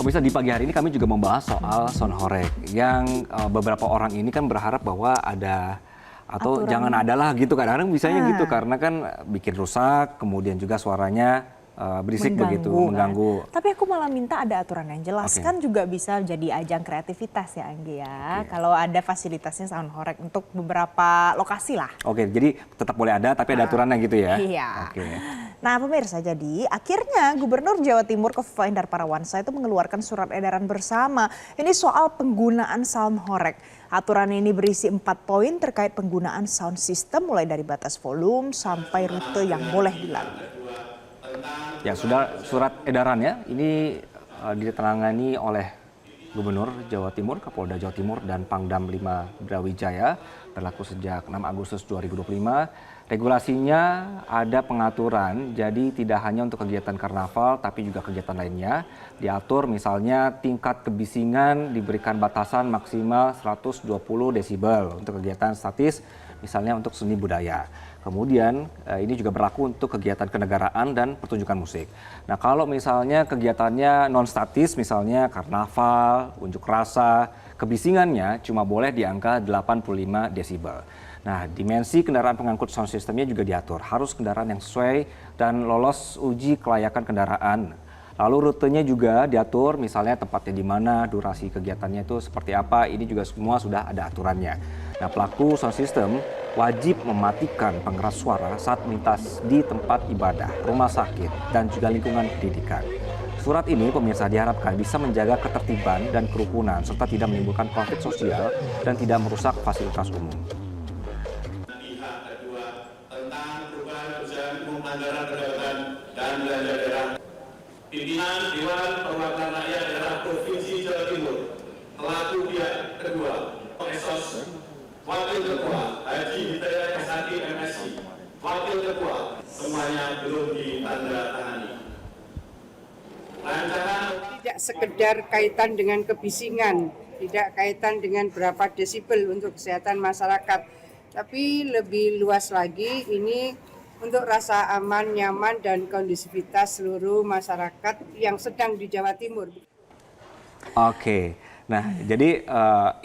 Pemirsa, di pagi hari ini kami juga membahas soal sound horeg yang beberapa orang ini kan berharap bahwa ada atau aturan. jangan adalah gitu, kadang-kadang bisanya gitu karena kan bikin rusak, kemudian juga suaranya berisik begitu, mengganggu. Tapi aku malah minta ada aturan yang jelas. Oke. Kan juga bisa jadi ajang kreativitas ya Anggi ya. Kalau ada fasilitasnya sound horeg untuk beberapa lokasi lah. Oke, jadi tetap boleh ada tapi ada aturannya gitu ya. Iya. Oke. Nah pemirsa, jadi akhirnya Gubernur Jawa Timur Kofifa Indar Parawansa itu mengeluarkan surat edaran bersama. Ini soal penggunaan sound horeg. Aturan ini berisi 4 poin terkait penggunaan sound system mulai dari batas volume sampai rute yang boleh dilalui. Ya, sudah surat edarannya ini ditandatangani oleh Gubernur Jawa Timur, Kapolda Jawa Timur, dan Pangdam 5 Brawijaya, berlaku sejak 6 Agustus 2025. Regulasinya ada pengaturan, jadi tidak hanya untuk kegiatan karnaval, tapi juga kegiatan lainnya. Diatur misalnya tingkat kebisingan diberikan batasan maksimal 120 desibel untuk kegiatan statis, misalnya untuk seni budaya. Kemudian ini juga berlaku untuk kegiatan kenegaraan dan pertunjukan musik. Nah, kalau misalnya kegiatannya non statis, misalnya karnaval, unjuk rasa, kebisingannya cuma boleh di angka 85 desibel. Nah, dimensi kendaraan pengangkut sound systemnya juga diatur. Harus kendaraan yang sesuai dan lolos uji kelayakan kendaraan. Lalu rutenya juga diatur, misalnya tempatnya di mana, durasi kegiatannya itu seperti apa, ini juga semua sudah ada aturannya. Nah, pelaku sound system wajib mematikan pengeras suara saat melintas di tempat ibadah, rumah sakit, dan juga lingkungan pendidikan. Surat ini pemirsa diharapkan bisa menjaga ketertiban dan kerukunan serta tidak menimbulkan konflik sosial dan tidak merusak fasilitas umum. Pimpinan Dewan Perwakilan Rakyat Daerah Provinsi Jawa Timur, pelaku pihak kedua, Esos, Wakil Ketua Haji Hidayat SHG MSI, Wakil Ketua, semuanya belum ditandatangani. Rancangan tidak sekedar kaitan dengan kebisingan, tidak kaitan dengan berapa desibel untuk kesehatan masyarakat, tapi lebih luas lagi ini untuk rasa aman, nyaman, dan kondusivitas seluruh masyarakat yang sedang di Jawa Timur. Oke, nah jadi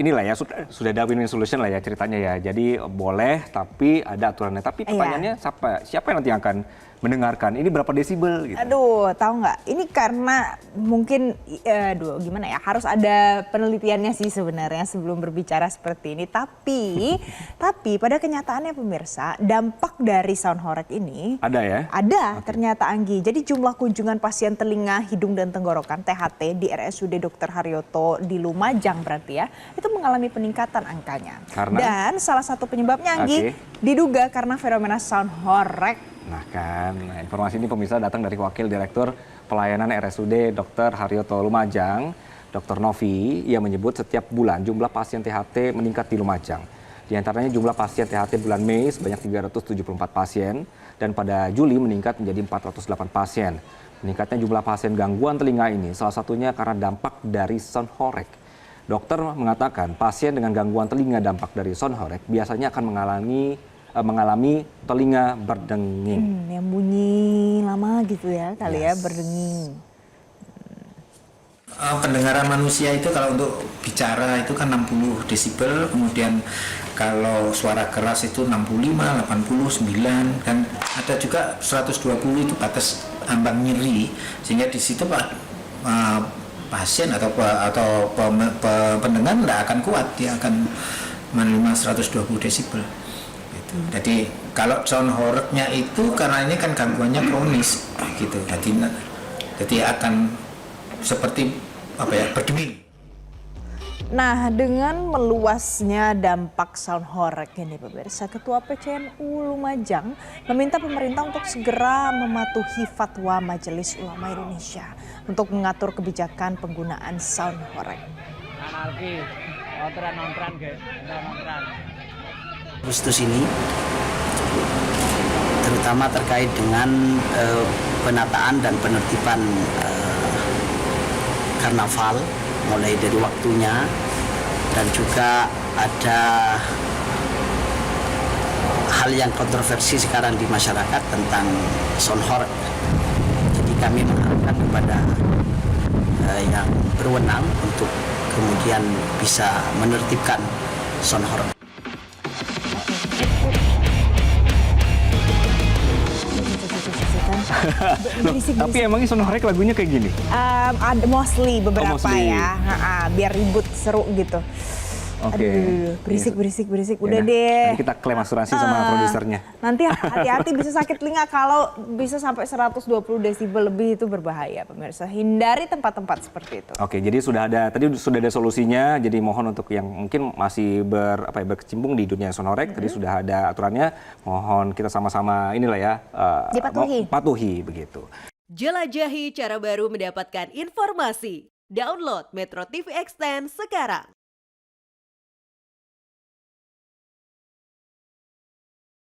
inilah ya sudah ada win-win solution lah ya ceritanya ya. Jadi boleh tapi ada aturannya. Tapi pertanyaannya siapa yang nanti akan mendengarkan? Ini berapa desibel? Gitu. Aduh, tahu nggak? Ini karena mungkin, gimana ya? Harus ada penelitiannya sih sebenarnya sebelum berbicara seperti ini. Tapi pada kenyataannya pemirsa, dampak dari sound horeg ini ada ya? Ada ternyata Anggi. Jadi jumlah kunjungan pasien telinga, hidung dan tenggorokan (THT) di RSUD Dr. Haryoto di Lumajang berarti ya, itu mengalami peningkatan angkanya. Karena? Dan salah satu penyebabnya Anggi diduga karena fenomena sound horeg. Nah kan, informasi ini pemirsa datang dari Wakil Direktur Pelayanan RSUD Dr. Haryoto Lumajang, Dr. Novi. Ia menyebut setiap bulan jumlah pasien THT meningkat di Lumajang. Di antaranya jumlah pasien THT bulan Mei sebanyak 374 pasien dan pada Juli meningkat menjadi 408 pasien. Meningkatnya jumlah pasien gangguan telinga ini salah satunya karena dampak dari sound horeg. Dokter mengatakan pasien dengan gangguan telinga dampak dari sound horeg biasanya akan mengalami telinga berdenging. Yang bunyi lama gitu ya kali ya, berdenging. Pendengaran manusia itu kalau untuk bicara itu kan 60 desibel, kemudian kalau suara keras itu 65, 89, dan ada juga 120 itu batas ambang nyeri, sehingga di situ pasien atau pendengar tidak akan kuat, dia akan menerima 120 desibel. Jadi kalau sound horeg-nya itu karena ini kan gangguannya kronis gitu, jadi akan seperti berdenging. Nah, dengan meluasnya dampak sound horeg ini pemirsa, Ketua PCNU Lumajang meminta pemerintah untuk segera mematuhi fatwa Majelis Ulama Indonesia untuk mengatur kebijakan penggunaan sound horeg. Anarki, nontran guys, nontran. Agustus ini terutama terkait dengan penataan dan penertiban karnaval mulai dari waktunya, dan juga ada hal yang kontroversi sekarang di masyarakat tentang sound horeg. Jadi kami mengharapkan kepada yang berwenang untuk kemudian bisa menertibkan sound horeg. Tapi emangnya sound horeg lagunya kayak gini? Ada mostly beberapa mostly. ya, biar ribut seru gitu. Oke. Aduh, berisik. Udah Ya deh. Nanti kita klaim asuransi sama produsernya. Nanti hati-hati bisa sakit telinga kalau bisa sampai 120 desibel lebih, itu berbahaya pemirsa. Hindari tempat-tempat seperti itu. Oke, jadi tadi sudah ada solusinya. Jadi mohon untuk yang mungkin masih berkecimpung di dunia sound horeg, tadi sudah ada aturannya. Mohon kita sama-sama inilah ya Dipatuhi. patuhi begitu. Jelajahi cara baru mendapatkan informasi. Download Metro TV Extend sekarang.